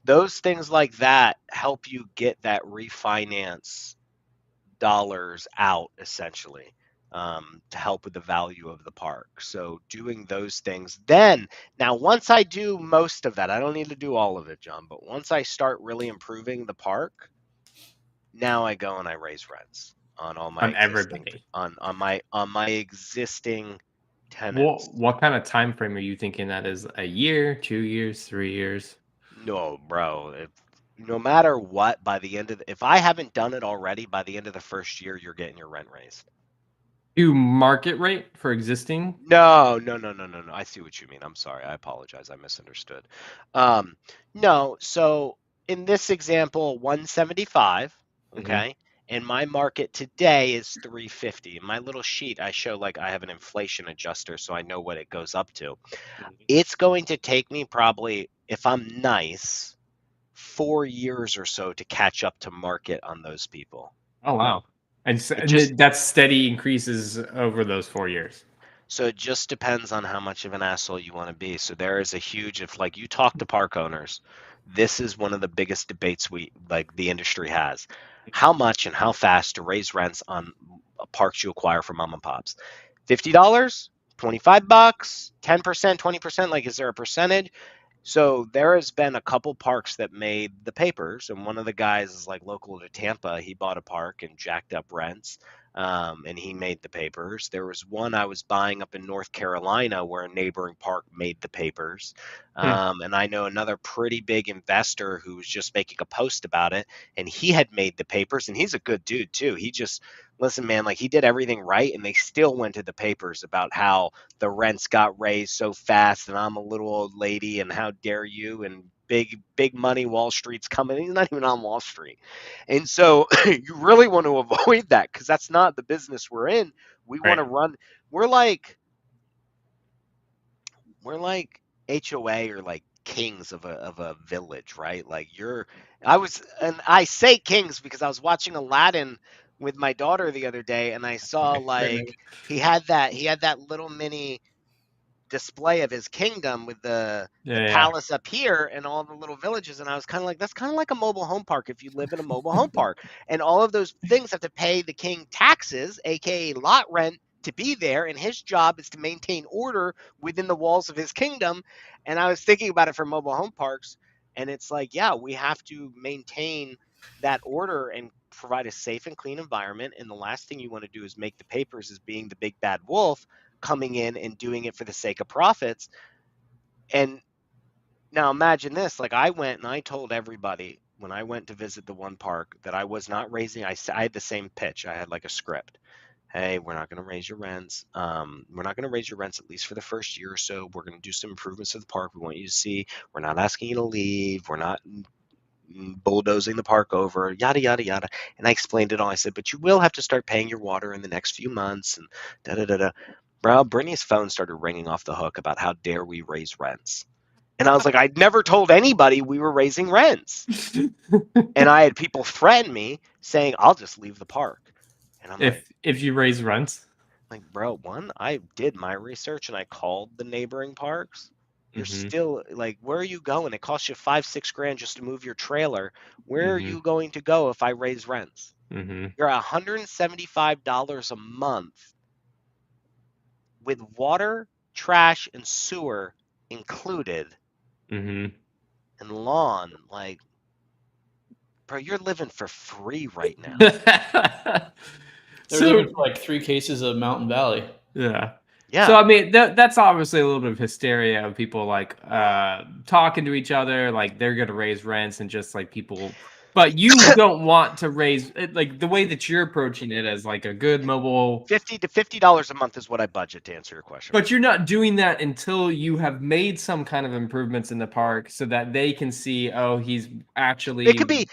those things like that help you get that refinance dollars out, essentially, to help with the value of the park. So doing those things, then now once I do most of that, I don't need to do all of it, John, but once I start really improving the park, now I go and I raise rents on all my on my existing tenants. What kind of time frame are you thinking that is? A year, 2 years, 3 years? No, bro. No matter what, by the end of if I haven't done it already, by the end of the first year, you're getting your rent raised. Do market rate for existing? No. I see what you mean. I'm sorry. I apologize. I misunderstood. No. So in this example, 175. Okay. And my market today is 350. In my little sheet, I show like I have an inflation adjuster, so I know what it goes up to. It's going to take me probably, if I'm nice, 4 years or so to catch up to market on those people. Oh, wow. And that's steady increases over those 4 years. So it just depends on how much of an asshole you want to be. So there is a huge, if like you talk to park owners, this is one of the biggest debates the industry has. How much and how fast to raise rents on parks you acquire from mom and pops? $50, $25, 10%, 20%, like is there a percentage? So there has been a couple parks that made the papers, and one of the guys is like local to Tampa. He bought a park and jacked up rents, and he made the papers. There was one I was buying up in North Carolina where a neighboring park made the papers. And I know another pretty big investor who was just making a post about it, and he had made the papers, and he's a good dude too. He just, listen, man, like he did everything right, and they still went to the papers about how the rents got raised so fast, and I'm a little old lady, and how dare you, and big money Wall Street's coming. He's not even on Wall Street. And so you really want to avoid that because that's not the business we're in. We want to run. We're like HOA or like kings of a village, right? Like I say kings because I was watching Aladdin with my daughter the other day, and I saw like he had that little mini display of his kingdom with the palace up here and all the little villages, and I was kind of like, that's kind of like a mobile home park if you live in a mobile home park, and all of those things have to pay the king taxes, aka lot rent, to be there, and his job is to maintain order within the walls of his kingdom. And I was thinking about it for mobile home parks, and it's like, yeah, we have to maintain that order and provide a safe and clean environment, and the last thing you want to do is make the papers as being the big bad wolf coming in and doing it for the sake of profits. And now imagine this, like I went and I told everybody when I went to visit the one park that I was not raising, I had the same pitch. I had like a script. Hey, we're not going to raise your rents. We're not going to raise your rents at least for the first year or so. We're going to do some improvements to the park. We want you to see. We're not asking you to leave. We're not bulldozing the park over, yada, yada, yada. And I explained it all. I said, but you will have to start paying your water in the next few months and da-da-da-da. Bro, Brittany's phone started ringing off the hook about how dare we raise rents. And I was like, I'd never told anybody we were raising rents. And I had people threaten me saying, I'll just leave the park. And I'm if you raise rents? Like, bro, I did my research and I called the neighboring parks. You're still like, where are you going? It costs you $5-6 grand just to move your trailer. Where are you going to go if I raise rents? You're $175 a month with water, trash, and sewer included, and lawn. Like, bro, you're living for free right now. They're living for like 3 cases of Mountain Valley. Yeah. So I mean, that's obviously a little bit of hysteria of people like talking to each other, like they're gonna raise rents, and just like people But you don't want to raise it, like the way that you're approaching it as like a good mobile. $50 to $50 a month is what I budget to answer your question. But you're not doing that until you have made some kind of improvements in the park so that they can see, oh, he's actually. It could be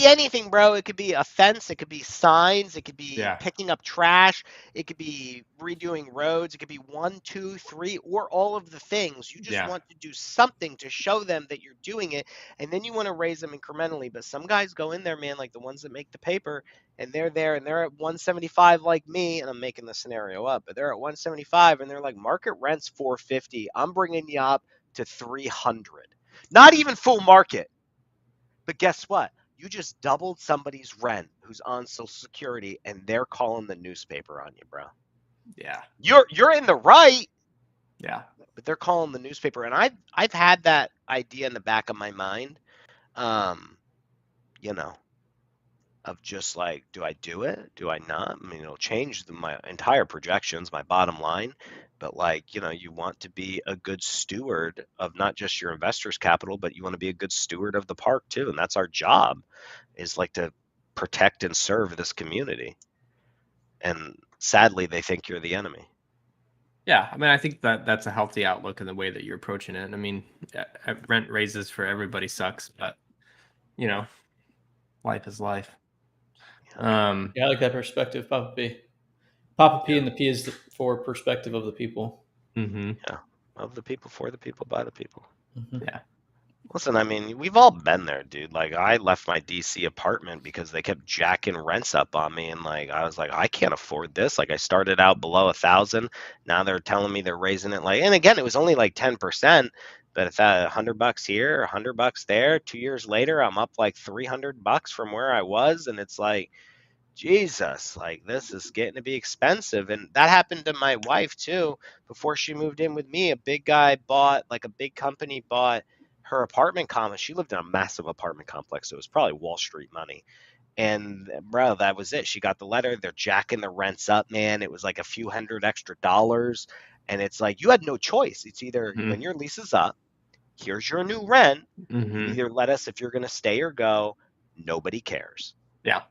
anything, bro. It could be a fence. It could be signs. It could be picking up trash. It could be redoing roads. It could be 1, 2, 3, or all of the things. You just want to do something to show them that you're doing it, and then you want to raise them incrementally. But some guys go in there, man, like the ones that make the paper, and they're there, and they're at 175 like me, and I'm making the scenario up, but they're at 175, and they're like, market rent's 450. I'm bringing you up to 300. Not even full market. But guess what? You just doubled somebody's rent who's on Social Security, and they're calling the newspaper on you, bro. Yeah. You're in the right. Yeah. But they're calling the newspaper, and I've had that idea in the back of my mind, of just like, do I do it? Do I not? I mean, it'll change my entire projections, my bottom line. But like, you want to be a good steward of not just your investors' capital, but you want to be a good steward of the park too. And that's our job, is like to protect and serve this community. And sadly, they think you're the enemy. Yeah, I mean, I think that's a healthy outlook in the way that you're approaching it. I mean, rent raises for everybody sucks, but life is life. I like that perspective, Papa P. Papa P and the P is for perspective of the people. Mm-hmm. Yeah, of the people, for the people, by the people. Mm-hmm. Yeah. Listen, I mean, we've all been there, dude. Like, I left my DC apartment because they kept jacking rents up on me, and like, I was like, I can't afford this. Like, I started out below 1,000. Now they're telling me they're raising it, like, and again, it was only like 10%. But if that $100 here, $100 there, 2 years later, I'm up like $300 from where I was, and it's like, Jesus, like, this is getting to be expensive. And that happened to my wife too. Before she moved in with me, a big company bought her apartment complex. She lived in a massive apartment complex, so it was probably Wall Street money. And bro, that was it. She got the letter. They're jacking the rents up, man. It was like a few $100 extra. And it's like, you had no choice. It's either when your lease is up, here's your new rent. You either let us if you're going to stay or go. Nobody cares. Yeah.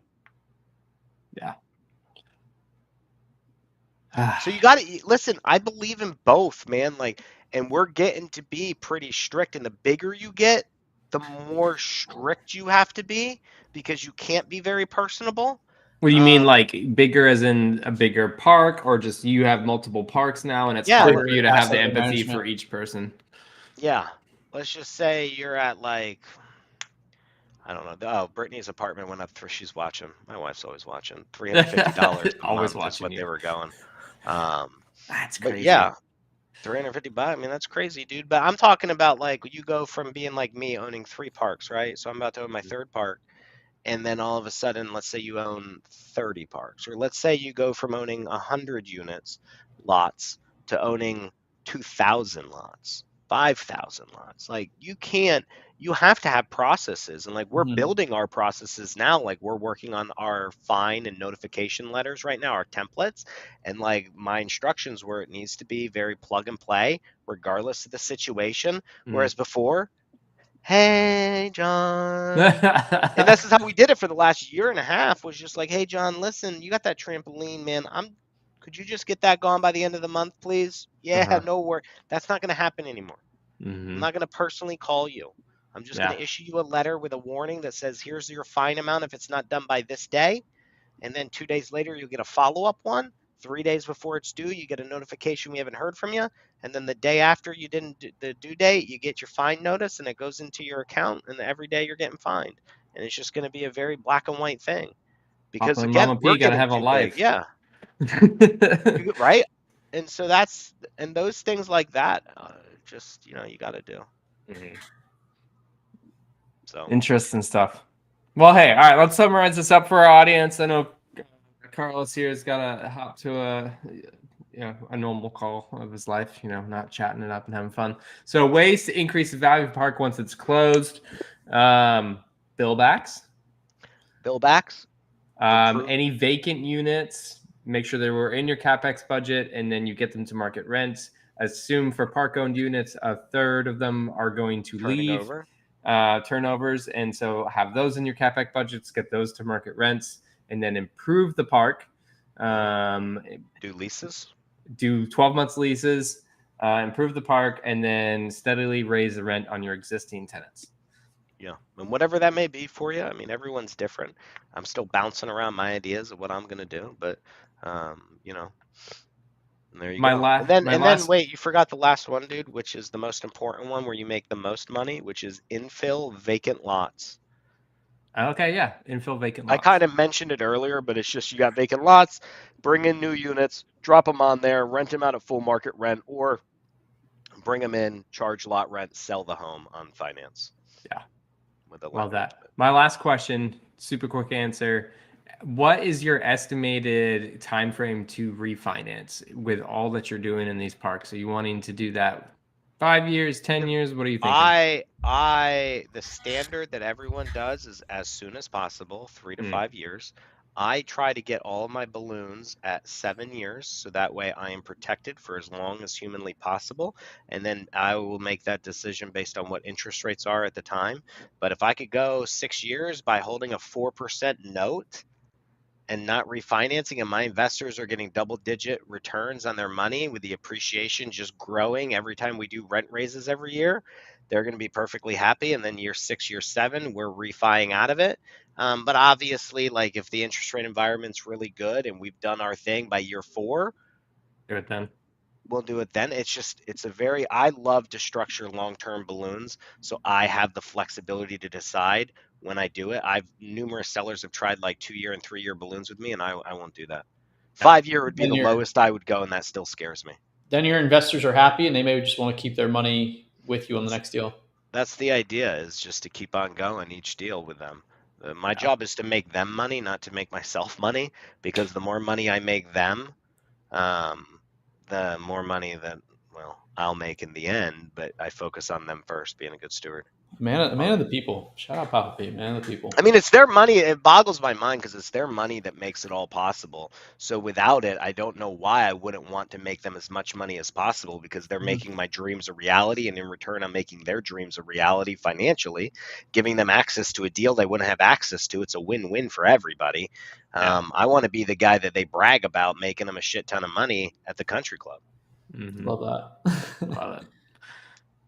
So you got to listen. I believe in both, man. Like, and we're getting to be pretty strict. And the bigger you get, the more strict you have to be, because you can't be very personable. What do you mean, like bigger as in a bigger park, or just you have multiple parks now, and it's hard for you to have the empathy for each person? Yeah. Let's just say you're at like, I don't know. Oh, Brittany's apartment went up for, she's watching. My wife's always watching. $350 a always month is what they were going. That's crazy. But yeah, $350. I mean, that's crazy, dude. But I'm talking about like, you go from being like me owning 3 parks, right? So I'm about to own my 3rd park. And then all of a sudden, let's say you own 30 parks, or let's say you go from owning 100 lots to owning 2,000 lots, 5,000 lots. Like, you have to have processes. And like, we're building our processes now. Like, we're working on our fine and notification letters right now, our templates. And like, my instructions where it needs to be very plug and play, regardless of the situation. Whereas before, hey, John. And this is how we did it for the last year and a half, was just like, hey, John, listen, you got that trampoline, man. Could you just get that gone by the end of the month, please? Yeah, no worry. That's not going to happen anymore. I'm not going to personally call you. I'm just going to issue you a letter with a warning that says, here's your fine amount if it's not done by this day. And then 2 days later, you'll get a follow-up one. 3 days before it's due, you get a notification we haven't heard from you. And then the day after you didn't do the due date, you get your fine notice, and it goes into your account. And every day you're getting fined. And it's just going to be a very black and white thing. Because Papa again, Mama we're P gotta getting have a life. Big. Yeah. Right. And so and those things like that, just, you got to do. So interesting stuff. Well, hey, all right, let's summarize this up for our audience. I know Carlos here has got to hop to a normal call of his life, not chatting it up and having fun. So ways to increase the value of the park once it's closed. Bill backs. Any vacant units, make sure they were in your CapEx budget, and then you get them to market rents. Assume for park-owned units, 1/3 of them are going to leave. turnovers, and so have those in your capex budgets, get those to market rents, and then improve the park. Do leases, do 12 months leases, improve the park, and then steadily raise the rent on your existing tenants. Yeah, and whatever that may be for you. I mean, everyone's different. I'm still bouncing around my ideas of what I'm gonna do, but you know, and there you go. And then wait, you forgot the last one, dude, which is the most important one, where you make the most money, which is infill vacant lots. Okay, yeah, infill vacant lots. I kind of mentioned it earlier, but it's just you got vacant lots, bring in new units, drop them on there, rent them out at full market rent, or bring them in, charge lot rent, sell the home on finance. Yeah. Love that. My last question, super quick answer. What is your estimated time frame to refinance with all that you're doing in these parks? Are you wanting to do that 5 years, 10 years? What are you thinking? The standard that everyone does is as soon as possible, 3 to 5 years. I try to get all of my balloons at 7 years, so that way I am protected for as long as humanly possible, and then I will make that decision based on what interest rates are at the time. But if I could go 6 years by holding a 4% note and not refinancing, and my investors are getting double-digit returns on their money with the appreciation just growing every time we do rent raises every year, they're going to be perfectly happy. And then year 6, year 7, we're refining out of it. But obviously, like, if the interest rate environment's really good and we've done our thing by year 4, do it then. We'll do it then. I love to structure long-term balloons, so I have the flexibility to decide when I do it. Numerous sellers have tried like 2-year and 3-year balloons with me, and I won't do that. 5-year would be the lowest I would go, and that still scares me. Then your investors are happy, and they may just want to keep their money with you on the next deal. That's the idea, is just to keep on going each deal with them. My job is to make them money, not to make myself money, because the more money I make them, the more money that, well, I'll make in the end, but I focus on them first, being a good steward. Man of the people. Shout out Papa Pete, man of the people. I mean, it's their money. It boggles my mind because it's their money that makes it all possible. So without it, I don't know why I wouldn't want to make them as much money as possible, because they're making my dreams a reality. And in return, I'm making their dreams a reality financially, giving them access to a deal they wouldn't have access to. It's a win-win for everybody. I want to be the guy that they brag about, making them a shit ton of money at the country club. Mm-hmm. Love that. Love it.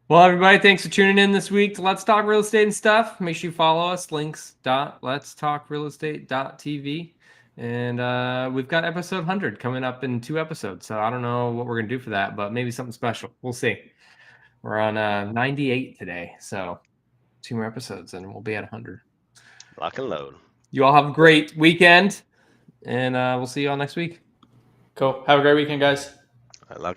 Well, everybody, thanks for tuning in this week to Let's Talk Real Estate and Stuff. Make sure you follow us, links.letstalkrealestate.tv. And we've got episode 100 coming up in 2 episodes. So I don't know what we're going to do for that, but maybe something special. We'll see. We're on 98 today. So 2 more episodes and we'll be at 100. Lock and load. You all have a great weekend. And we'll see you all next week. Cool. Have a great weekend, guys. I love